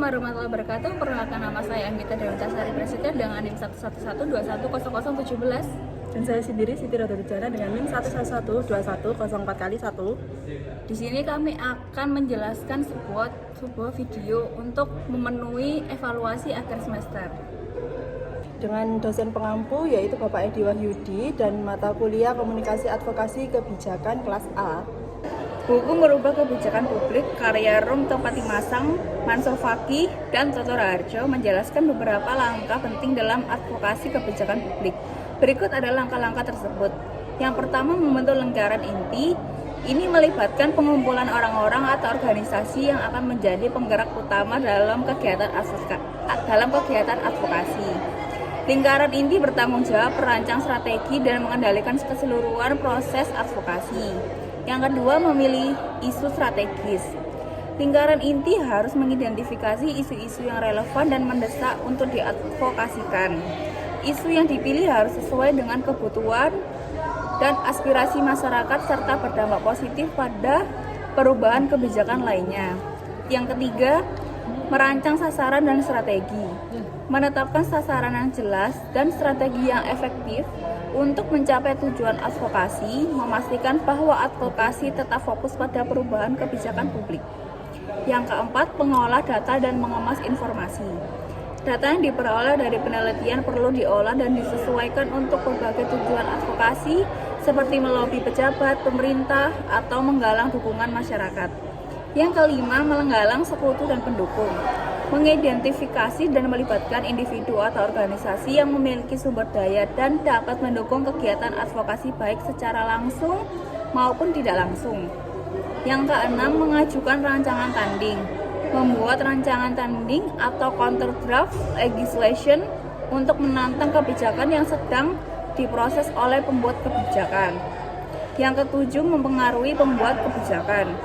warahmatullahi wabarakatuh. Perkenalkan, nama saya Anggita Dewantasari Presiden dengan NIM 111210000. Dan saya sendiri Siti Rododijana dengan NIM 1112104x1. Di sini kami akan menjelaskan sebuah video untuk memenuhi evaluasi akhir semester. Dengan dosen pengampu yaitu Bapak Edi Wahyudi dan mata kuliah Komunikasi Advokasi Kebijakan kelas A. Buku Merubah Kebijakan Publik karya Rum Topatimasang, Mansur Fakih, dan Toto Raharjo menjelaskan beberapa langkah penting dalam advokasi kebijakan publik. Berikut adalah langkah-langkah tersebut. Yang pertama, membentuk lingkaran inti. Ini melibatkan pengumpulan orang-orang atau organisasi yang akan menjadi penggerak utama dalam kegiatan advokasi. Lingkaran inti bertanggung jawab merancang strategi dan mengendalikan keseluruhan proses advokasi. Yang kedua, memilih isu strategis. Lingkaran inti harus mengidentifikasi isu-isu yang relevan dan mendesak untuk diadvokasikan. Isu yang dipilih harus sesuai dengan kebutuhan dan aspirasi masyarakat serta berdampak positif pada perubahan kebijakan lainnya. Yang ketiga, merancang sasaran dan strategi. Menetapkan sasaran yang jelas dan strategi yang efektif untuk mencapai tujuan advokasi, memastikan bahwa advokasi tetap fokus pada perubahan kebijakan publik. Yang keempat, mengolah data dan mengemas informasi. Data yang diperoleh dari penelitian perlu diolah dan disesuaikan untuk berbagai tujuan advokasi, seperti melobi pejabat, pemerintah, atau menggalang dukungan masyarakat. Yang kelima, menggalang sekutu dan pendukung. Mengidentifikasi dan melibatkan individu atau organisasi yang memiliki sumber daya dan dapat mendukung kegiatan advokasi baik secara langsung maupun tidak langsung. Yang keenam, mengajukan rancangan tanding. Membuat rancangan tanding atau counter draft legislation untuk menantang kebijakan yang sedang diproses oleh pembuat kebijakan. Yang ketujuh, mempengaruhi pembuat kebijakan.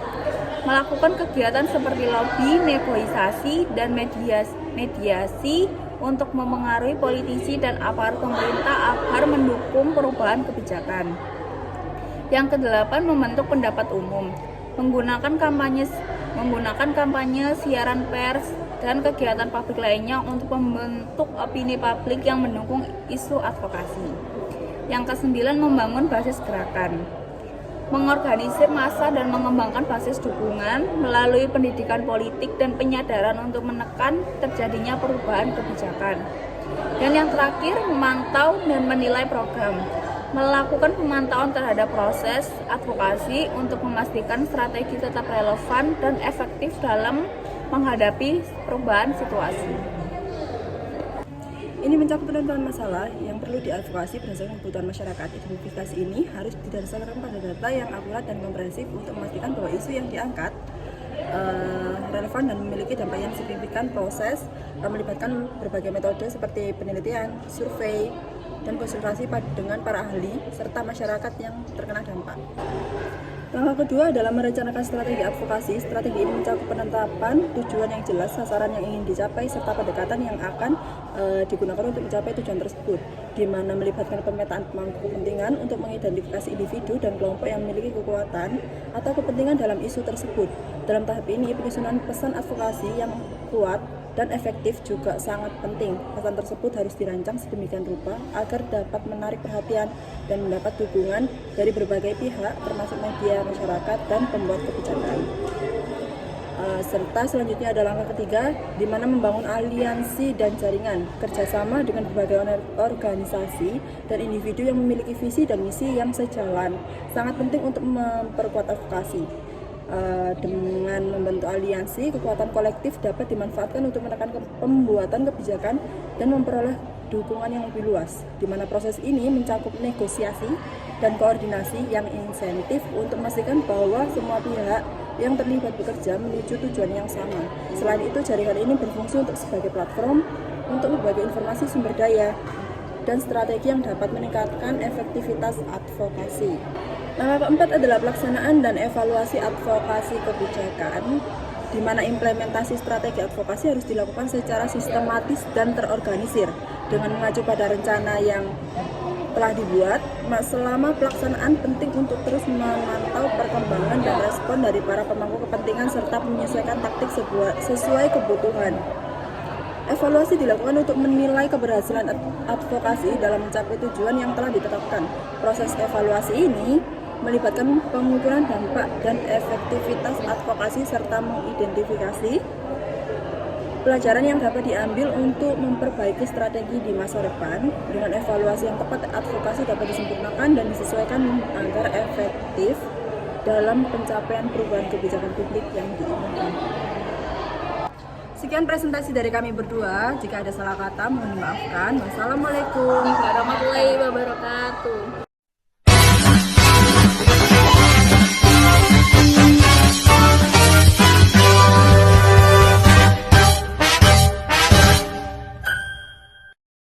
Melakukan kegiatan seperti lobby, negosiasi, dan mediasi untuk mempengaruhi politisi dan aparat pemerintah agar mendukung perubahan kebijakan. Yang kedelapan, membentuk pendapat umum. Menggunakan kampanye, siaran pers, dan kegiatan publik lainnya untuk membentuk opini publik yang mendukung isu advokasi. Yang kesembilan, membangun basis gerakan. Mengorganisir massa dan mengembangkan basis dukungan melalui pendidikan politik dan penyadaran untuk menekan terjadinya perubahan kebijakan. Dan yang terakhir, memantau dan menilai program. Melakukan pemantauan terhadap proses advokasi untuk memastikan strategi tetap relevan dan efektif dalam menghadapi perubahan situasi. Ini mencakup penentuan masalah yang perlu diadvokasi berdasarkan kebutuhan masyarakat. Identifikasi ini harus didasarkan pada data yang akurat dan komprehensif untuk memastikan bahwa isu yang diangkat relevan dan memiliki dampak yang signifikan. Proses melibatkan berbagai metode seperti penelitian, survei, dan konsultasi dengan para ahli serta masyarakat yang terkena dampak. Langkah kedua adalah merencanakan strategi advokasi. Strategi ini mencakup penetapan tujuan yang jelas, sasaran yang ingin dicapai, serta pendekatan yang akan digunakan untuk mencapai tujuan tersebut, di mana melibatkan pemetaan pemangku kepentingan untuk mengidentifikasi individu dan kelompok yang memiliki kekuatan atau kepentingan dalam isu tersebut. Dalam tahap ini, penyusunan pesan advokasi yang kuat dan efektif juga sangat penting. Pesan tersebut harus dirancang sedemikian rupa agar dapat menarik perhatian dan mendapat dukungan dari berbagai pihak, termasuk media, masyarakat, dan pembuat kebijakan. Serta selanjutnya ada langkah ketiga, di mana membangun aliansi dan jaringan kerjasama dengan berbagai organisasi dan individu yang memiliki visi dan misi yang sejalan. Sangat penting untuk memperkuat advokasi. Dengan membentuk aliansi, kekuatan kolektif dapat dimanfaatkan untuk menekan pembuatan kebijakan dan memperoleh dukungan yang lebih luas, di mana proses ini mencakup negosiasi dan koordinasi yang insentif untuk memastikan bahwa semua pihak yang terlibat bekerja menuju tujuan yang sama. Selain itu, jaringan ini berfungsi sebagai platform untuk berbagi informasi, sumber daya, dan strategi yang dapat meningkatkan efektivitas advokasi. Langkah keempat adalah pelaksanaan dan evaluasi advokasi kebijakan, di mana implementasi strategi advokasi harus dilakukan secara sistematis dan terorganisir dengan mengacu pada rencana yang telah dibuat selama pelaksanaan penting untuk terus memantau perkembangan dan respon dari para pemangku kepentingan serta menyesuaikan taktik sesuai kebutuhan. Evaluasi dilakukan untuk menilai keberhasilan advokasi dalam mencapai tujuan yang telah ditetapkan. Proses evaluasi ini melibatkan pengukuran dampak dan efektivitas advokasi serta mengidentifikasi pelajaran yang dapat diambil untuk memperbaiki strategi di masa depan. Dengan evaluasi yang tepat, advokasi dapat disempurnakan dan disesuaikan agar efektif dalam pencapaian perubahan kebijakan publik yang diinginkan. Sekian presentasi dari kami berdua. Jika ada salah kata, mohon dimaafkan. Wassalamualaikum warahmatullahi wabarakatuh.